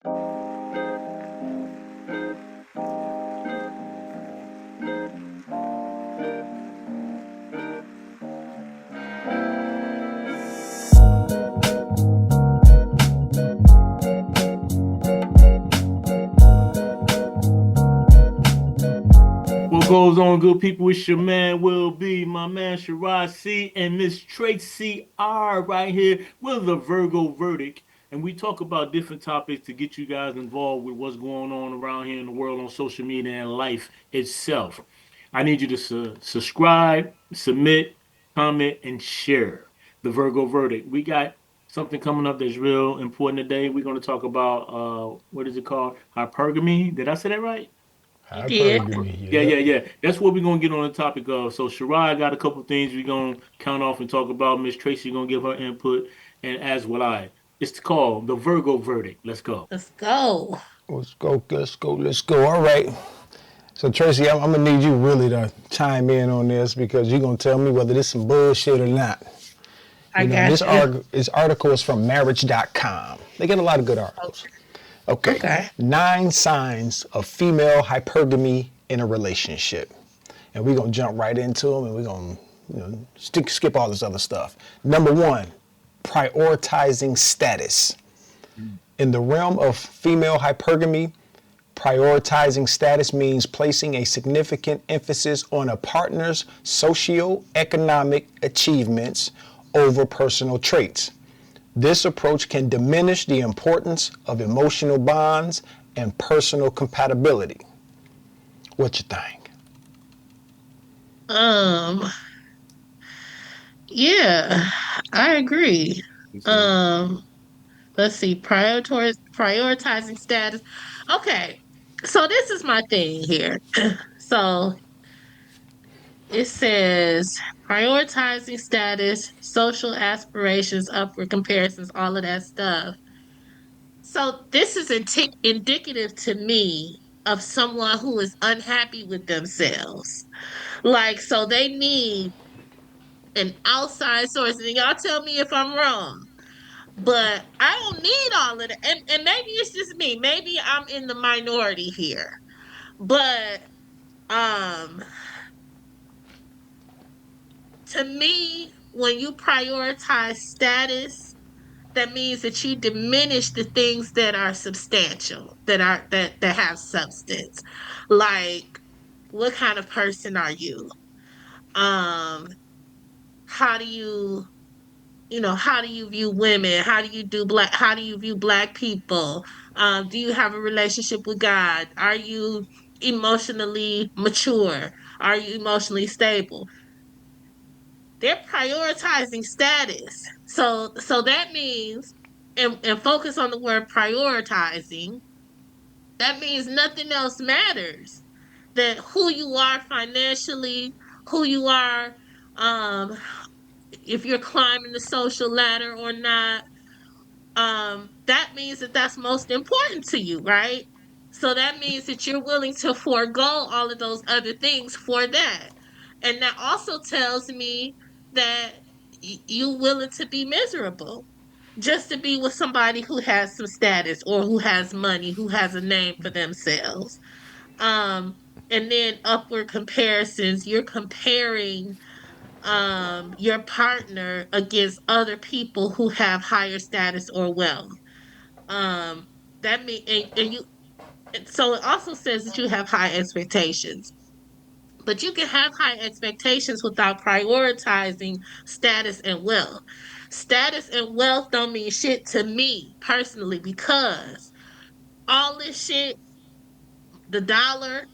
What goes on, good people? It's your man, Will B, my man, Shiraz C, and Miss Tracy R right here with the Virgo Verdict. And we talk about different topics to get you guys involved with what's going on around here in the world on social media and life itself. I need you to subscribe, submit, comment, and share the Virgo Verdict. We got something coming up that's real important today. We're going to talk about, what is it called? Hypergamy. Did I say that right? You did. Hypergamy, Yeah, yeah. yeah, yeah. That's what we're gonna get on the topic of. So Shirai got a couple things we're gonna count off and talk about. Miss Tracy gonna give her input, and as will I. It's called the Virgo verdict. Let's go. Let's go. Let's go, let's go, let's go. All right. So Tracy, I'm gonna need you really to chime in on this because you're gonna tell me whether this some bullshit or not. I got you. This article is from marriage.com. They get a lot of good articles. Okay. Okay. 9 signs of female hypergamy in a relationship. And we're going to jump right into them and we're going to skip all this other stuff. Number 1, prioritizing status. In the realm of female hypergamy, prioritizing status means placing a significant emphasis on a partner's socioeconomic achievements over personal traits. This approach can diminish the importance of emotional bonds and personal compatibility. What you think? Um, yeah, I agree. Um, let's see, prioritizing status. Okay, so this is my thing here. So it says prioritizing status, social aspirations, upward comparisons, all of that stuff. So this is indicative to me of someone who is unhappy with themselves. Like, so they need an outside source. And y'all tell me if I'm wrong. But I don't need all of that. And maybe it's just me. Maybe I'm in the minority here. But um to me, when you prioritize status, that means that you diminish the things that are substantial, that have substance. Like, what kind of person are you? Um, how do you how do you view women? How do you view black people? Do you have a relationship with God? Are you emotionally mature? Are you emotionally stable? They're prioritizing status. So that means, and focus on the word prioritizing, that means nothing else matters. That who you are financially, who you are, um, if you're climbing the social ladder or not, that means that that's most important to you, right? So that means that you're willing to forego all of those other things for that. And that also tells me that you willing to be miserable just to be with somebody who has some status or who has money, who has a name for themselves. Um, and then upward comparisons, you're comparing your partner against other people who have higher status or wealth. Um, that mean and you so it also says that you have high expectations. But you can have high expectations without prioritizing status and wealth. Status and wealth don't mean shit to me personally because all this shit, the dollar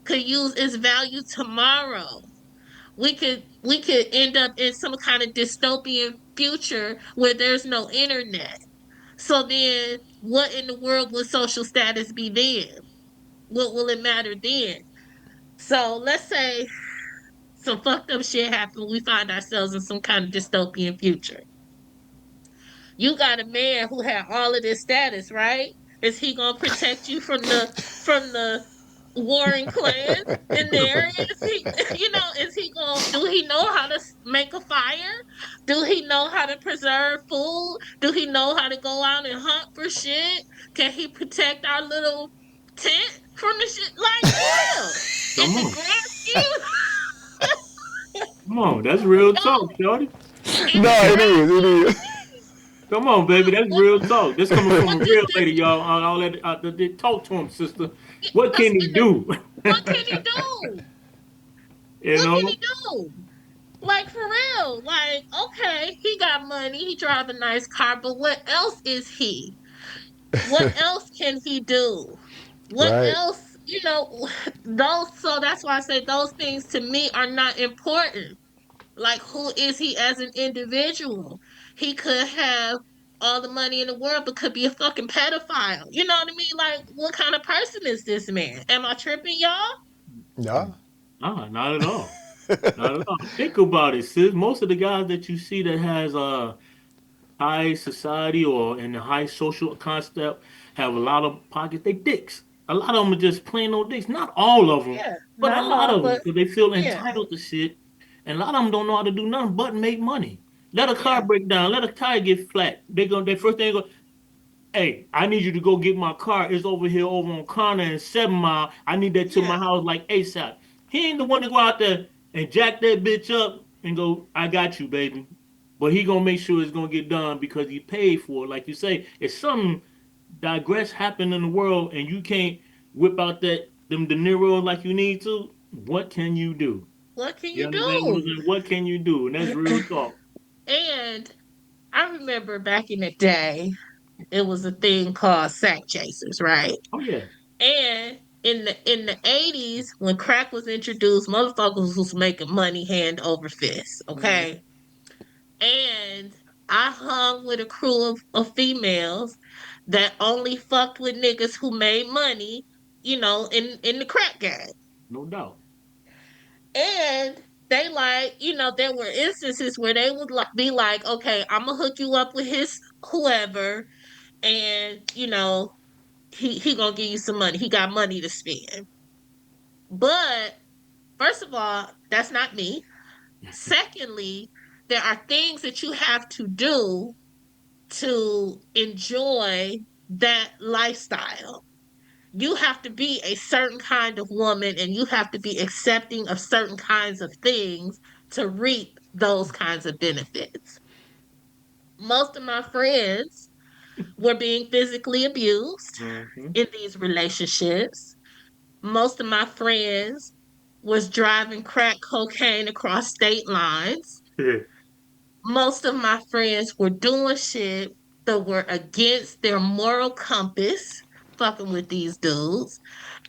could use its value tomorrow. We could end up in some kind of dystopian future where there's no internet. So then what in the world will social status be then? What will it matter then? So let's say some fucked up shit happen. We find ourselves in some kind of dystopian future. You got a man who had all of this status, right? Is he gonna protect you from the warring clans in there? Is he, is he going? Do he know how to make a fire? Do he know how to preserve food? Do he know how to go out and hunt for shit? Can he protect our little tent from the shit? Like for real? In Come the on. grand scheme, Come on. That's real talk, no. shorty. In No, the it grand is. It is. scheme, Come on, baby. That's what? real talk. This coming from What a does real this? lady, y'all. All that. Talk to him, sister. What Us can he in the. do? What can he do? You What can he know. do? Like for real. Like, okay, he got money, he drive a nice car, but what else is he? What else can he do? What Right. else, those so that's why I say those things to me are not important. Like who is he as an individual? He could have all the money in the world but could be a fucking pedophile. You know what I mean? Like what kind of person is this man? Am I tripping, y'all? No. Nah, not at all. Not at all. Think about it, sis. Most of the guys that you see that has high society or in the high social concept have a lot of pockets. They dicks. A lot of them are just plain old dicks. Not all of them, Yeah, but a not lot all, of them but because they feel yeah, entitled to shit. And a lot of them don't know how to do nothing but make money. Let a car yeah, break down. Let a tire get flat. They first thing they go, hey, I need you to go get my car. It's over here over on Connor and 7 Mile. I need that to yeah, my house like ASAP. He ain't the one to go out there and jack that bitch up and go, I got you, baby. But he gonna make sure it's gonna get done because he paid for it. Like you say, if something digress happen in the world and you can't whip out that them De Niro like you need to, what can you do? what can You you understand what I'm do? saying? What can you do? And that's real talk. And I remember back in the day, it was a thing called sack chasers, right? Oh yeah. And in the 80s, when crack was introduced, motherfuckers was making money hand over fist, Mhm. okay? And I hung with a crew of females that only fucked with niggas who made money, in the crack game. No doubt. And they like, there were instances where they would like be like, okay, I'm gonna hook you up with his whoever, and he gonna give you some money. He got money to spend. But first of all, that's not me. Secondly, there are things that you have to do to enjoy that lifestyle. You have to be a certain kind of woman and you have to be accepting of certain kinds of things to reap those kinds of benefits. Most of my friends were being physically abused Hmm. in these relationships. Most of my friends was driving crack cocaine across state lines. Most of my friends were doing shit that were against their moral compass, fucking with these dudes.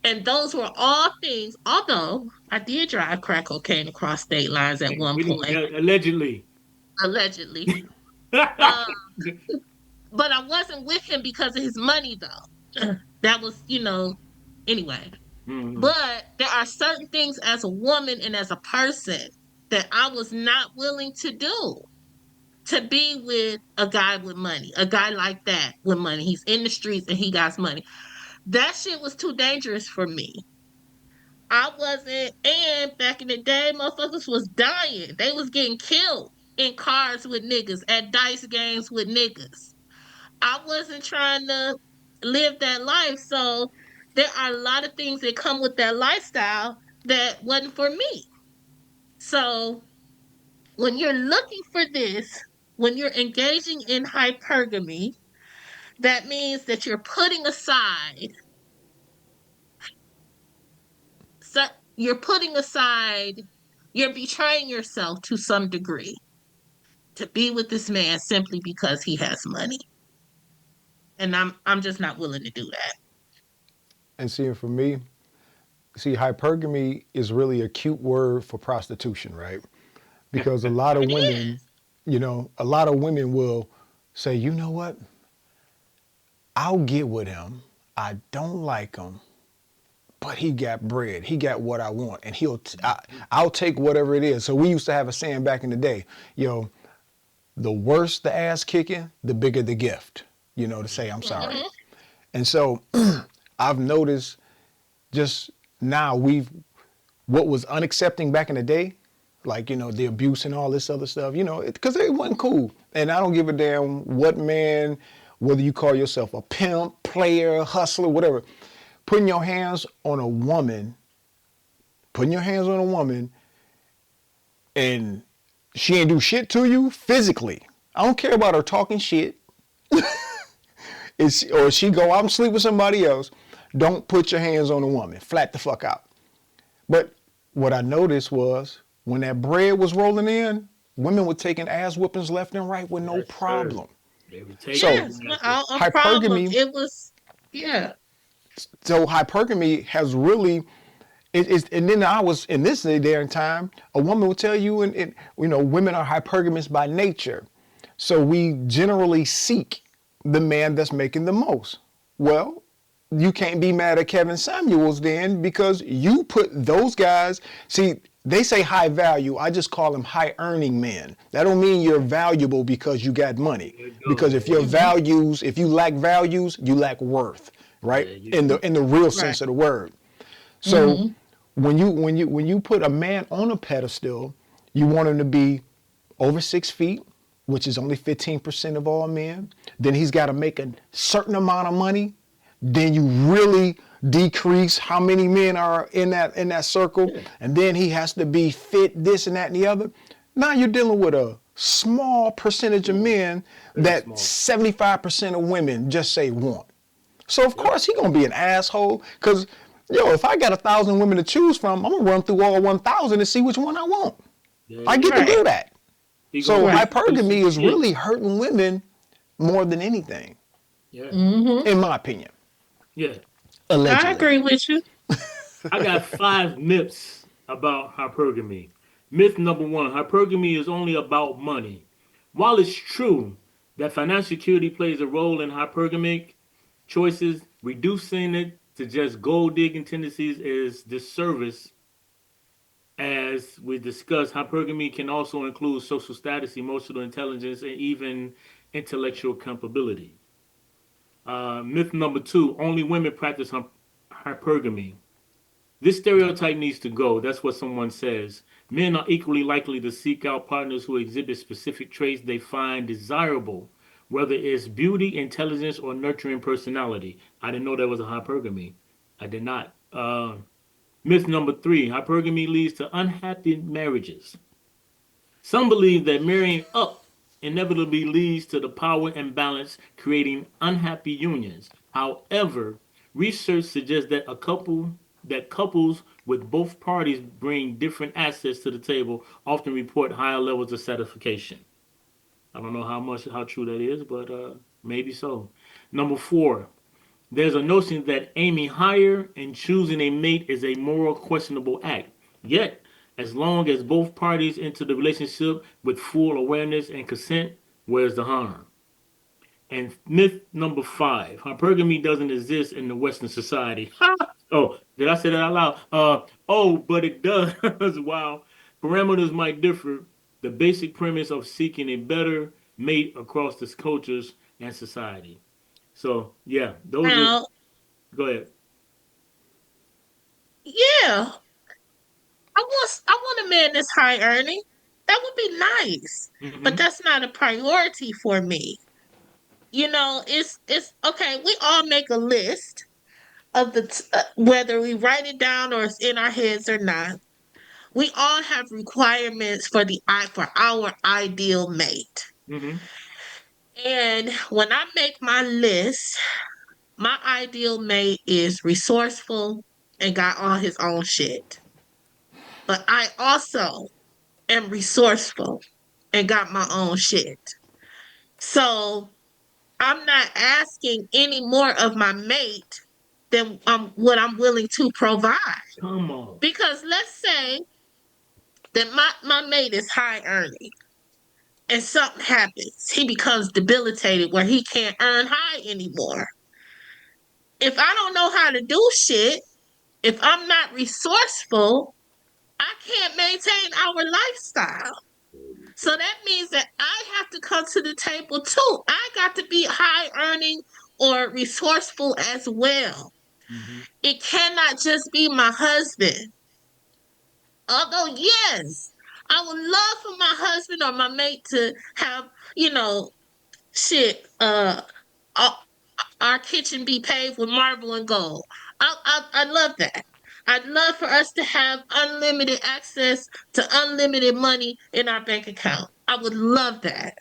And those were all things, although I did drive crack cocaine across state lines at one We don't, point, yeah, allegedly. allegedly. Uh, but I wasn't with him because of his money, though. That was, anyway. Hmm. But there are certain things as a woman and as a person that I was not willing to do. To be with a guy with money, a guy like that with money. He's in the streets and he got money. That shit was too dangerous for me. I wasn't, and back in the day, motherfuckers was dying. They was getting killed in cars with niggas, at dice games with niggas. I wasn't trying to live that life. So there are a lot of things that come with that lifestyle that wasn't for me. So when you're looking for this, when you're engaging in hypergamy, that means that you're putting aside, so you're putting aside, you're betraying yourself to some degree to be with this man simply because he has money. And I'm just not willing to do that. And seeing for me, see, hypergamy is really a cute word for prostitution, right? Because a lot of It women, is. a lot of women will say, you know what? I'll get with him. I don't like him, but he got bread. He got what I want, and I'll take whatever it is. So we used to have a saying back in the day, the worse the ass kicking, the bigger the gift. To say I'm sorry. Mhm. And so I've noticed just Now we've what was unaccepting back in the day, like the abuse and all this other stuff, because it wasn't cool. And I don't give a damn what man, whether you call yourself a pimp, player, hustler, whatever, putting your hands on a woman, putting your hands on a woman, and she ain't do shit to you physically. I don't care about her talking shit. Or she go out and sleep with somebody else. Don't put your hands on a woman. Flat the fuck out. But what I noticed was when that bread was rolling in, women were taking ass whoopings left and right with no Yes, sir. problem. They were So taking Yes, chances. without a problem. hypergamy, It was, yeah. hypergamy has really and then I was in this day and time, a woman will tell you, and women are hypergamous by nature. So we generally seek the man that's making the most. Well, you can't be mad at Kevin Samuels then because you put those guys, see, they say high value. I just call them high earning men. That don't mean you're valuable because you got money. There you go. Because Yeah, if your Hmm. values, if you lack values, you lack worth, right? yeah, you In do. the real Right. sense of the word. So Hmm. when you put a man on a pedestal, you want him to be over 6 feet, which is only 15% of all men. Then he's got to make a certain amount of money. Then you really decrease how many men are in that circle, Yeah, and then he has to be fit, this and that and the other. Now you're dealing with a small percentage of small, men very that small. 75% of women just say want. So of Yep. course he gonna be an asshole. Cause if I got 1,000 women to choose from, I'm gonna run through all 1,000 and see which one I want. There I you get to go. Right. do that. He gonna So Right. pick you some hypergamy is shit. really hurting women more than anything, Yeah, Hmm. in my opinion. yeah. I Allegedly. agree with you. I got 5 myths about hypergamy. Myth number one: hypergamy is only about money. While it's true that financial security plays a role in hypergamic choices, reducing it to just gold digging tendencies is disservice. As we discussed, hypergamy can also include social status, emotional intelligence, and even intellectual capability. Myth number two: only women practice hypergamy. This stereotype needs to go. That's what someone says. Men are equally likely to seek out partners who exhibit specific traits they find desirable, whether it's beauty, intelligence, or nurturing personality. I didn't know there was a hypergamy. I did not. Myth number three: hypergamy leads to unhappy marriages. Some believe that marrying up inevitably leads to the power imbalance, creating unhappy unions. However, research suggests that couples with both parties bring different assets to the table often report higher levels of satisfaction. I don't know how true that is, but maybe so. Number four, there's a notion that aiming higher and choosing a mate is a moral questionable act. Yet, as long as both parties enter the relationship with full awareness and consent, where's the harm? And myth number five: hypergamy doesn't exist in the Western society. Oh, did I say that out loud? Oh, but it does. While parameters might differ, the basic premise of seeking a better mate across the cultures and society. So yeah, those are. Now, Go ahead. yeah, I want a man that's high earning. That would be nice, but Hmm. that's not a priority for me. It's okay. We all make a list of whether we write it down or it's in our heads or not. We all have requirements for our ideal mate. Hmm. And when I make my list, my ideal mate is resourceful and got all his own shit. But I also am resourceful and got my own shit. So I'm not asking any more of my mate than what I'm willing to provide. Come on. Because let's say that my mate is high earning and something happens. He becomes debilitated where he can't earn high anymore. If I don't know how to do shit, if I'm not resourceful, I can't maintain our lifestyle. So that means that I have to come to the table too. I got to be high earning or resourceful as well. Hmm. It cannot just be my husband. Although, yes, I would love for my husband or my mate to have, you know, shit, uh, our kitchen be paved with marble and gold. I love that. I'd love for us to have unlimited access to unlimited money in our bank account. I would love that.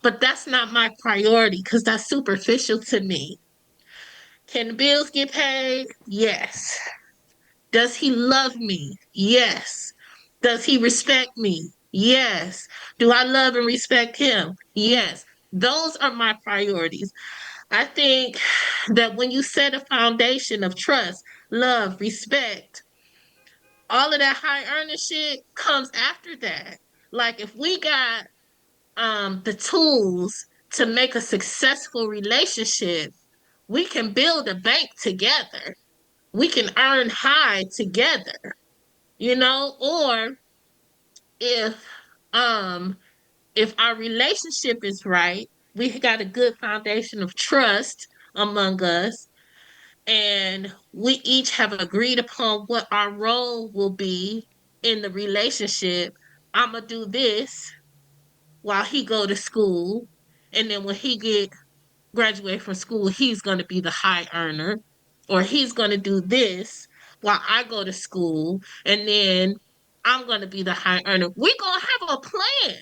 But that's not my priority because that's superficial to me. Can the bills get paid? Yes. Does he love me? Yes. Does he respect me? Yes. Do I love and respect him? Yes. Those are my priorities. I think that when you set a foundation of trust, love, respect, all of that high earning shit comes after that. Like if we got the tools to make a successful relationship, we can build a bank together. We can earn high together, you know, or if um if our relationship is right, we got a good foundation of trust among us, and we each have agreed upon what our role will be in the relationship. I'm gonna do this while he go to school, and then when he get graduate from school, he's gonna be the high earner, or he's gonna do this while I go to school, and then I'm gonna be the high earner. We're gonna have a plan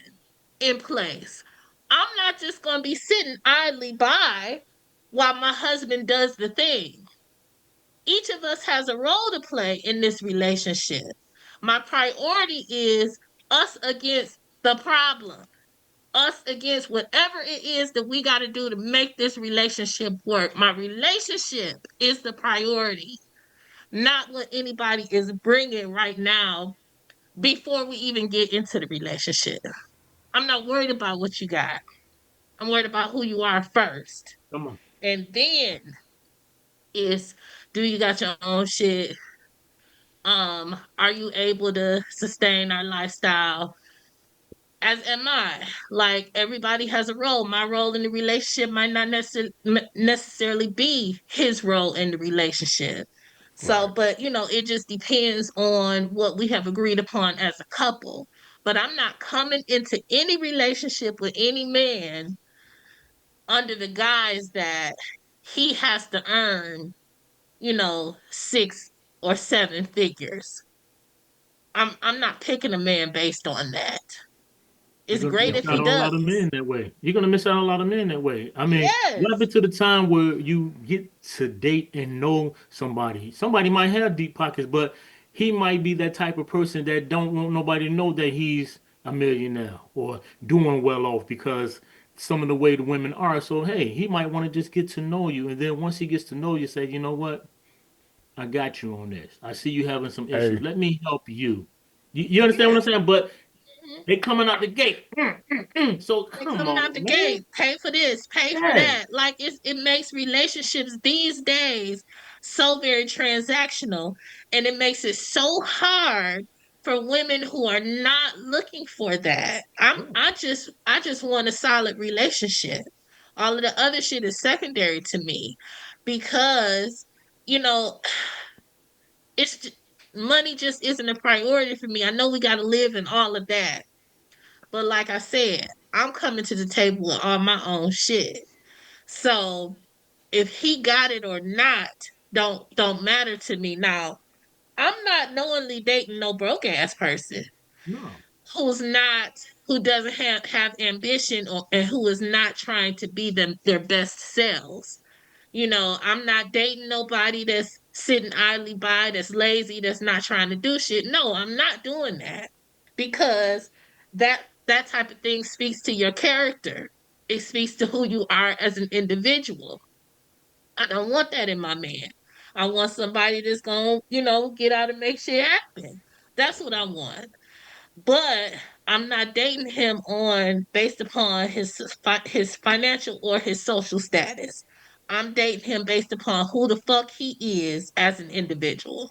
in place. I'm not just gonna be sitting idly by while my husband does the thing. Each of us has a role to play in this relationship. My priority is us against the problem, us against whatever it is that we got to do to make this relationship work. My relationship is the priority, not what anybody is bringing right now before we even get into the relationship. I'm not worried about what you got. I'm worried about who you are first. Come on. And then is, do you got your own shit? Are you able to sustain our lifestyle? As am I. Like everybody has a role. My role in the relationship might not necessarily be his role in the relationship. So, Right. but it just depends on what we have agreed upon as a couple. But I'm not coming into any relationship with any man under the guise that he has to earn, 6 or 7 figures. I'm not picking a man based on that. You're It's gonna great miss if out he on a lot of does. men that way. You're gonna miss out on a lot of men that way. I mean, what Yes. happened to the time where you get to date and know somebody? Somebody might have deep pockets, but he might be that type of person that don't want nobody to know that he's a millionaire or doing well off because some of the way the women are. So hey, he might want to just get to know you, and then once he gets to know you, say, you know what? I got you on this. I see you having some issues. Hey, Let me help you. You understand what Yeah. I'm saying? But Mhm. they coming out the gate. So They come coming out on, the man. gate, pay for this, pay for Yeah. that. Like it makes relationships these days so very transactional, and it makes it so hard for women who are not looking for that. I just want a solid relationship. All of the other shit is secondary to me because you know it's money just isn't a priority for me. I know we got to live and all of that, but like I said, I'm coming to the table with all my own shit. So if he got it or not, don't matter to me. Now, I'm not knowingly dating no broke ass person No. who's not who doesn't have ambition and who is not trying to be their best selves. I'm not dating nobody that's sitting idly by, that's lazy, that's not trying to do shit. No, I'm not doing that because that type of thing speaks to your character. It speaks to who you are as an individual. I don't want that in my man. I want somebody that's gonna, get out and make shit happen. That's what I want. But I'm not dating him on based upon his financial or his social status. I'm dating him based upon who the fuck he is as an individual.